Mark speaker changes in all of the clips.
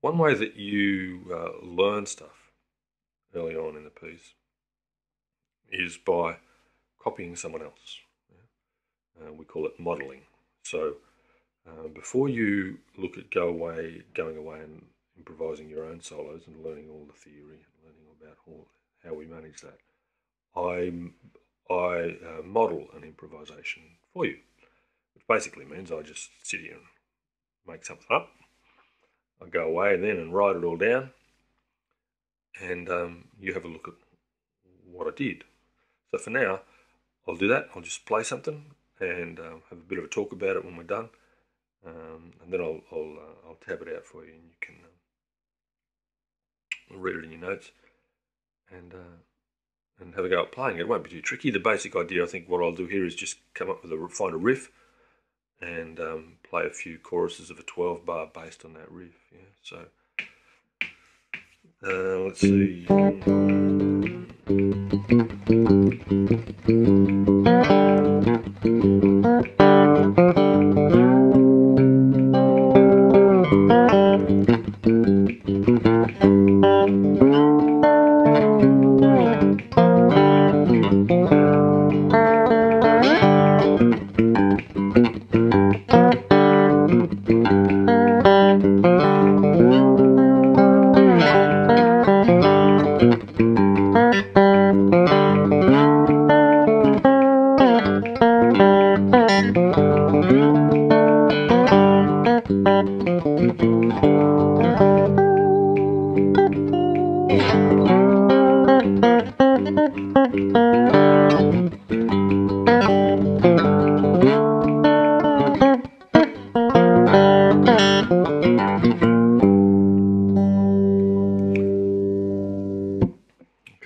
Speaker 1: one way that you learn stuff early on in the piece is by copying someone else. We call it modelling. So before you look at going away and improvising your own solos and learning all the theory and learning about how we manage that, I model an improvisation for you, which basically means I just sit here and make something up. I go away then and write it all down, and you have a look at what I did. So for now, I'll do that. I'll just play something and have a bit of a talk about it when we're done, and then I'll tab it out for you, and you can read it in your notes and have a go at playing it. It won't be too tricky. The basic idea, I think, what I'll do here is just come up with find a riff and play a few choruses of a 12-bar based on that riff. Yeah. So let's see.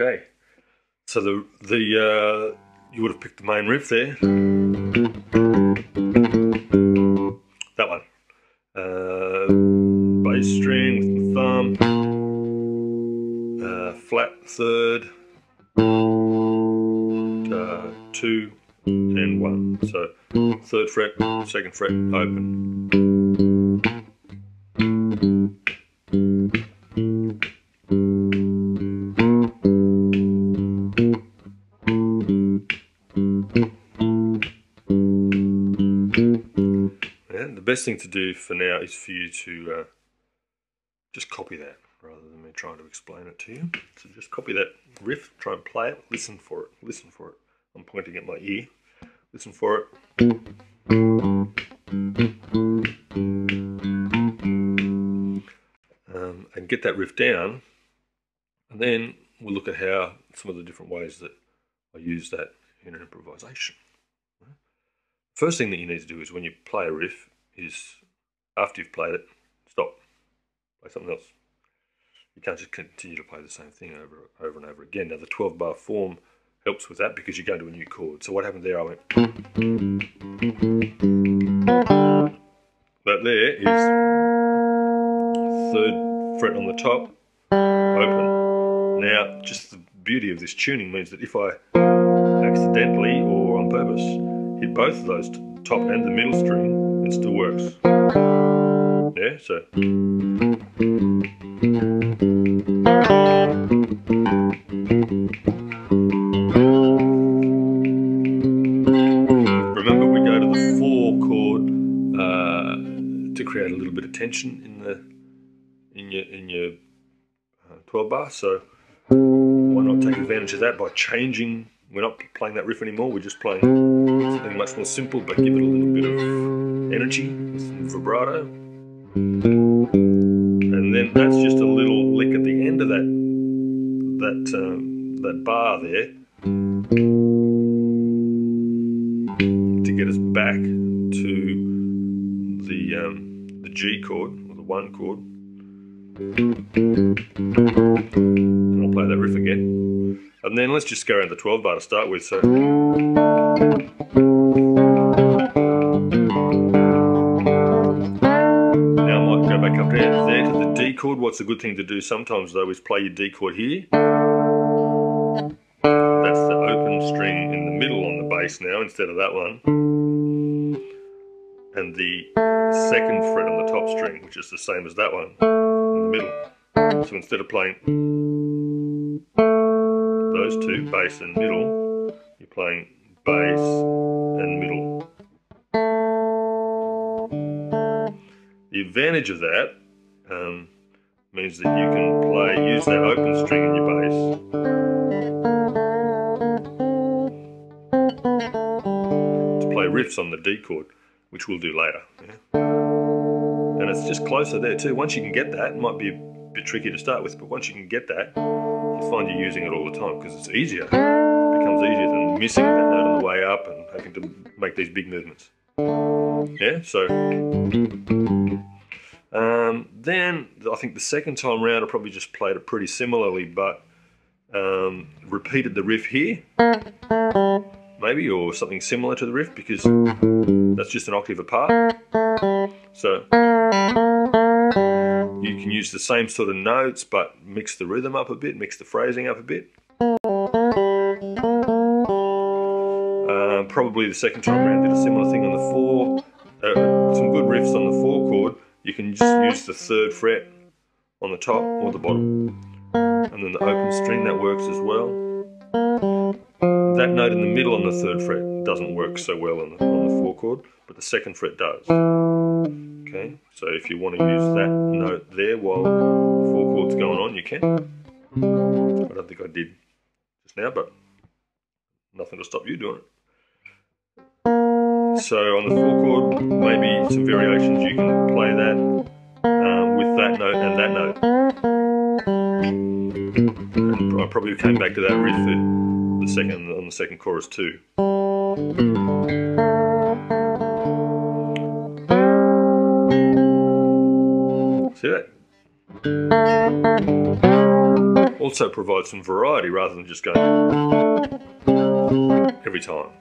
Speaker 1: Okay, so you would have picked the main riff there. That one. Bass string with my thumb. Flat third. 2 and 1. So 3rd fret, 2nd fret, open. And the best thing to do for now is for you to just copy that rather than me trying to explain it to you. So just copy that riff, try and play it, listen for it, listen for it. I'm pointing at my ear, listen for it. And get that riff down, and then we'll look at how some of the different ways that I use that in an improvisation. First thing that you need to do is when you play a riff is, after you've played it, stop, play something else. You can't just continue to play the same thing over and over again. Now the 12-bar form helps with that because you go to a new chord. So what happened there, I went, that there is 3rd fret on the top, open. Now just the beauty of this tuning means that if I accidentally or on purpose hit both of those, top and the middle string, it still works. Yeah, so remember, we go to the 4 chord to create a little bit of tension in your 12 bar. So why not take advantage of that by changing? We're not playing that riff anymore. We're just playing something much more simple, but give it a little bit of energy with some vibrato. And then that's just a little lick at the end of that bar there to get us back to the G chord, or the 1 chord. And I'll play that riff again. And then let's just go around the 12 bar to start with. So now I might go back up there to the D chord. What's a good thing to do sometimes though is play your D chord here. That's the open string in the middle on the bass now instead of that one. And the 2nd fret on the top string, which is the same as that one, in the middle. So instead of playing those two, bass and middle, you're playing bass and middle. The advantage of that means that you can use that open string in your bass to play riffs on the D chord, which we'll do later. Yeah? And it's just closer there too. Once you can get that, it might be a bit tricky to start with, but once you can get that, you find you're using it all the time because it's easier. It becomes easier than missing that note on the way up and having to make these big movements. Yeah, so then I think the second time round I probably just played it pretty similarly, but repeated the riff here, maybe, or something similar to the riff, because that's just an octave apart. So you can use the same sort of notes, but mix the rhythm up a bit, mix the phrasing up a bit. Probably the second time around did a similar thing on the 4. Some good riffs on the 4 chord. You can just use the 3rd fret on the top or the bottom. And then the open string, that works as well. That note in the middle on the 3rd fret doesn't work so well on the 4 chord, but the 2nd fret does. Okay, so if you want to use that note there while the 4 chord's going on, you can. I don't think I did just now, but nothing to stop you doing it. So on the 4 chord, maybe some variations, you can play that with that note and that note. And I probably came back to that riff on the second chorus too. See that? Also provides some variety rather than just going every time.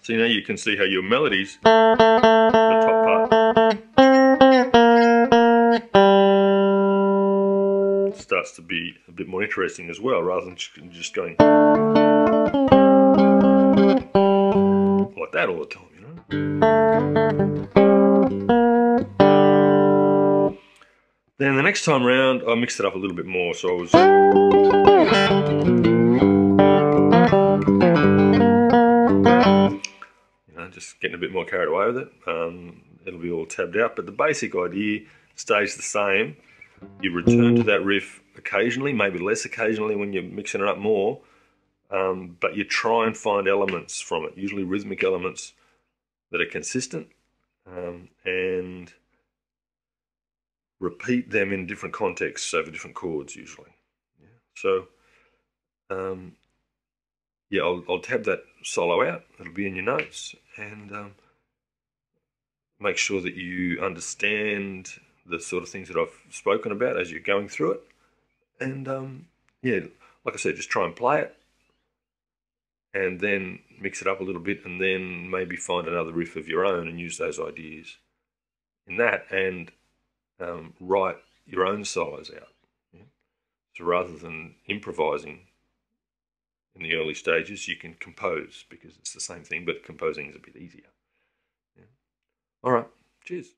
Speaker 1: So now you can see how your melodies, the top part, starts to be a bit more interesting as well, rather than just going like that all the time, you know. Then the next time round, I mixed it up a little bit more, so I was just getting a bit more carried away with it. It'll be all tabbed out, but the basic idea stays the same. You return to that riff occasionally, maybe less occasionally when you're mixing it up more, but you try and find elements from it, usually rhythmic elements that are consistent, and repeat them in different contexts over different chords usually. Yeah. So yeah, I'll tab that solo out. It'll be in your notes, and make sure that you understand the sort of things that I've spoken about as you're going through it. And yeah, like I said, just try and play it, and then mix it up a little bit, and then maybe find another riff of your own and use those ideas in that, and write your own solos out. Yeah? So rather than improvising in the early stages, you can compose, because it's the same thing, but composing is a bit easier. Yeah. All right, cheers.